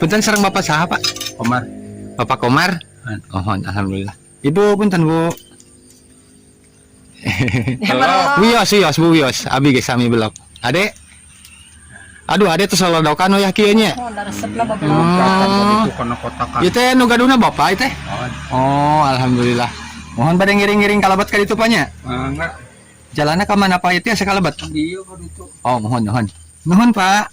Punten sareng Bapak saha, Pak? Komar. Bapak Komar? Oh, alhamdulillah. Ibu punten, Bu. Wios, Bu Wios. Abi ge sami belok. Ade. Aduh, ade teh solodokan we kieu nya. Oh, da resepna bapak. Oh. Itu kono kotakan. Ieu teh nu gaduna Bapak teh. Oh, alhamdulillah. Mohon bade ngiring-ngiring kalabat ka ditu nya. Enggak. Jalanna ka mana Pak ieu teh sakalabat? Iya kan itu. Oh, mohon. Nuhun, Pak.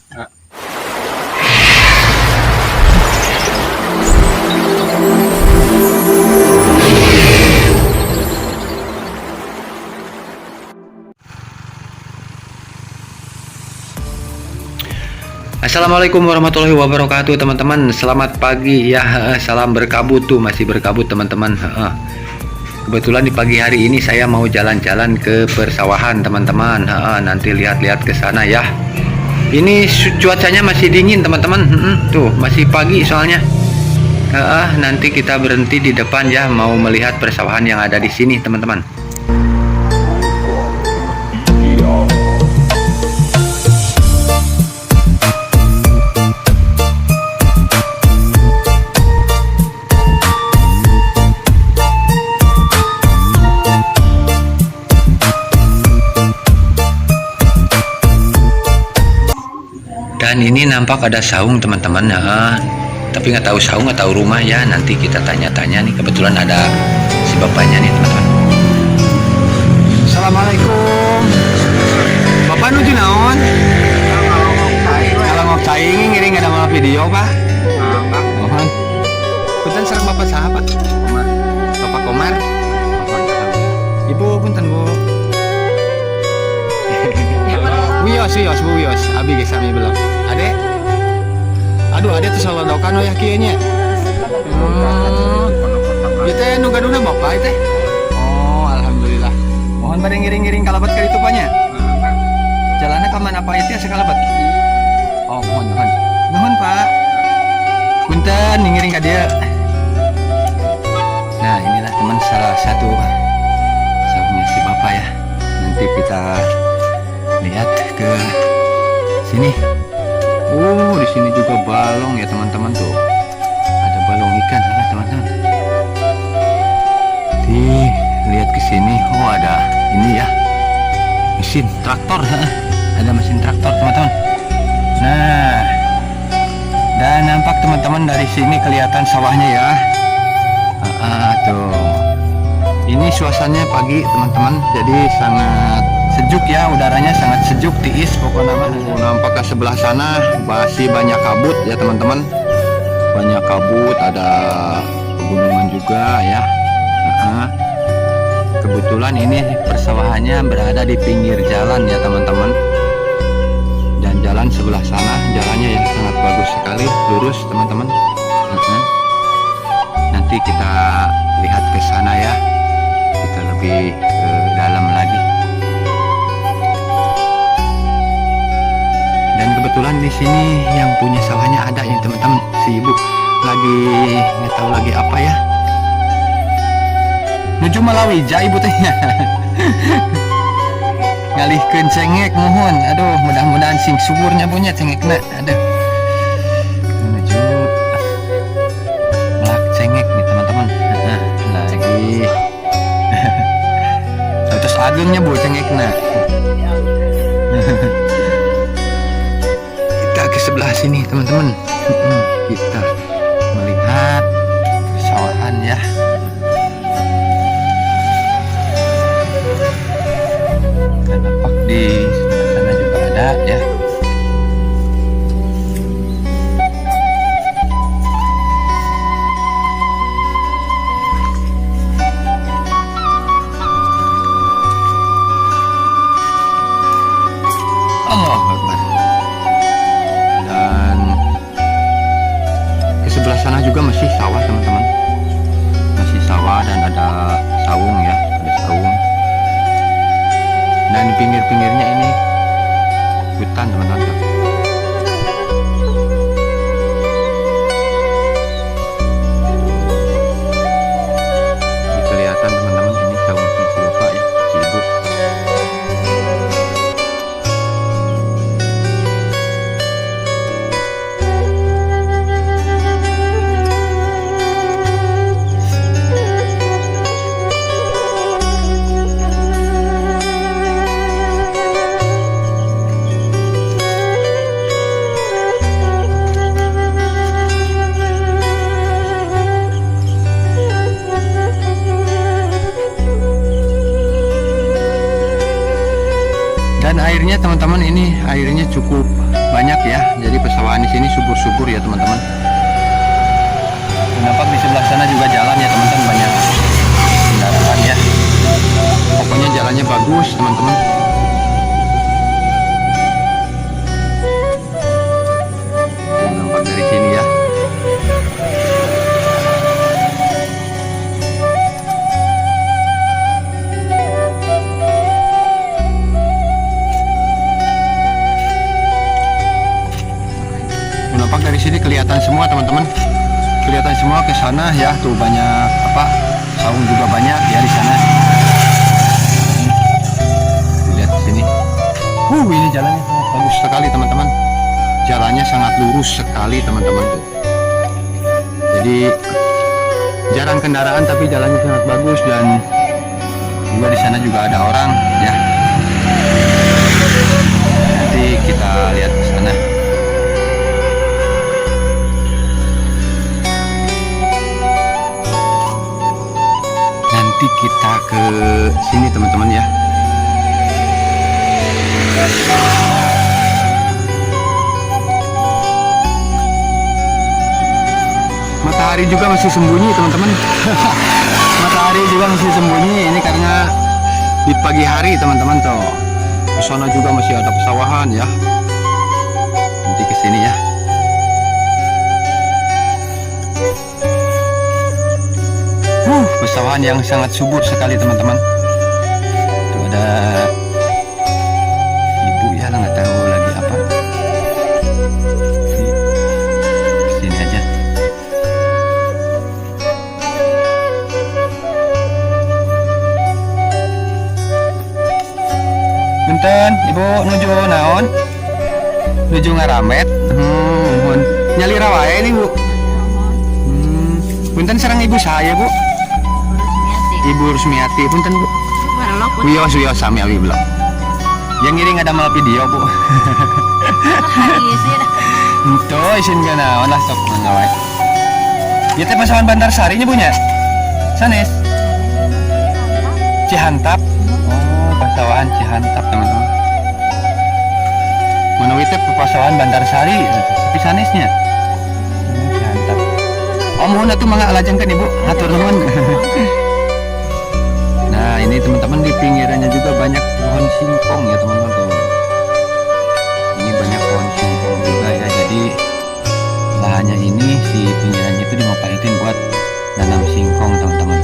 Assalamualaikum warahmatullahi wabarakatuh, teman-teman. Selamat pagi ya. Salam berkabut tuh, masih berkabut teman-teman. Kebetulan di pagi hari ini saya mau jalan-jalan ke persawahan teman-teman. Nanti lihat-lihat ke sana ya. Ini cuacanya masih dingin teman-teman. Tuh masih pagi soalnya. Nanti kita berhenti di depan ya, mau melihat persawahan yang ada di sini teman-teman. Dan ini nampak ada saung teman-teman ya, tapi nggak tahu saung atau rumah ya, nanti kita tanya-tanya nih. Kebetulan ada si bapaknya nih teman-teman. Assalamualaikum. Bapak nuju naon? Kalau mau caing ngiring ada malah video Pak. Mohon. Punten sareng Bapak saha Pak? Komar. Bapak Komar. Mohon. Ibu punten Bu. Wios, Bu Wios. Abi ge sami belok. Ade. Aduh, ade teh solodokan we kieu nya. Ieu teh nu gaduna Bapak teh. Oh, alhamdulillah. Mohon bade ngiring-ngiring kalabat ka ditu nya. Jalanna ka mana Pak ieu sakalabat? Oh, mohon. Nuhun, Pak. Punten ngiring ka dieu. Nah, inilah teman salah satu sahabatnya si Bapak ya. Nanti kita lihat ke sini. Di sini juga balong ya teman-teman tuh. Ada balong ikan ya teman-teman. Lihat ke sini. Oh, ada ini ya. Mesin traktor. Ada mesin traktor teman-teman. Nah, dan nampak teman-teman dari sini kelihatan sawahnya ya. Tuh. Ini suasananya pagi teman-teman. Jadi sangat sejuk ya, udaranya sangat sejuk, tiis pokoknya. Nampak ke sebelah sana masih banyak kabut ya teman-teman, banyak kabut, ada pegunungan juga ya. Kebetulan ini persawahannya berada di pinggir jalan ya teman-teman, dan jalan sebelah sana jalannya yang sangat bagus sekali, lurus teman-teman. Nanti kita lihat ke sana ya, kita lebih ke dalam lagi. Dan kebetulan di sini yang punya sawahnya ada ya teman-teman, si ibu lagi nggak tahu lagi apa ya, nuju Malawija ibu tehnya. Ngalihkeun cengek mohon. Aduh, mudah-mudahan sing suburnya punya cengekna. Aduh, menuju melak cengek nih teman-teman. Lagi terus agengnya bu cengekna. Ke sebelah sini teman-teman, kita melihat persawahan ya. Dan nampak di sana juga ada ya. Allahu Akbar. Sebelah sana juga masih sawah teman-teman, masih sawah dan ada saung ya, ada saung. Dan di pinggir-pinggirnya ini hutan teman-teman. Ini kelihatan teman-teman, ini saung si bapak ya, si ibu. sepertinya teman-teman ini airnya cukup banyak ya. Jadi persawahan di sini subur-subur ya teman-teman. Nampak di sebelah sana juga jalan ya teman-teman, banyak kendaraan ya. Pokoknya jalannya bagus teman-teman. Nampak dari sini ya. Nampak dari sini kelihatan semua teman-teman, kelihatan semua ke sana ya. Tuh banyak apa, saung juga banyak ya di sana. Lihat di sini. Ini jalannya sangat bagus sekali teman-teman. Jalannya sangat lurus sekali teman-teman tuh. Jadi jarang kendaraan tapi jalannya sangat bagus, dan juga di sana juga ada orang ya. Nanti kita lihat ke sana. Nanti kita ke sini teman-teman ya. Matahari juga masih sembunyi teman-teman. Matahari juga masih sembunyi, ini karena di pagi hari teman-teman tuh. Di sana juga masih ada pesawahan ya. Nanti ke sini ya. Pesawahan yang sangat subur sekali teman-teman. Itu ada ibu ya, nggak tahu lagi apa. Sini aja. Punten, ibu nuju naon? Nuju ngaramet. Nyali rawae nih bu. Punten serang ibu saya bu. Ibu Rusmiati, punten bu. Wios sami abi belum. Yang ngiring ada malah video bu. Itu isin kana olah sok ngawai. Ieu teh pasawan Bantarsari nya punya. Sanes. Cihantap. Oh, pasawan Cihantap teman-teman. Manawi teh pasawan Bantarsari, tapi sanesnya. Cihantap. Oh, mohon atuh mangga alajengkeun ibu, hatur nuhun. Nah ini teman-teman di pinggirannya juga banyak pohon singkong ya teman-teman tuh. Ini banyak pohon singkong juga ya. Jadi lahannya ini si pinggirannya itu dimanfaatin buat nanam singkong teman-teman.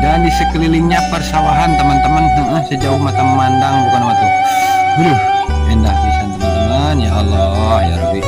Dan di sekelilingnya persawahan teman-teman, sejauh mata memandang bukan apa tuh. Indah pisan teman-teman, ya Allah ya Rabbi.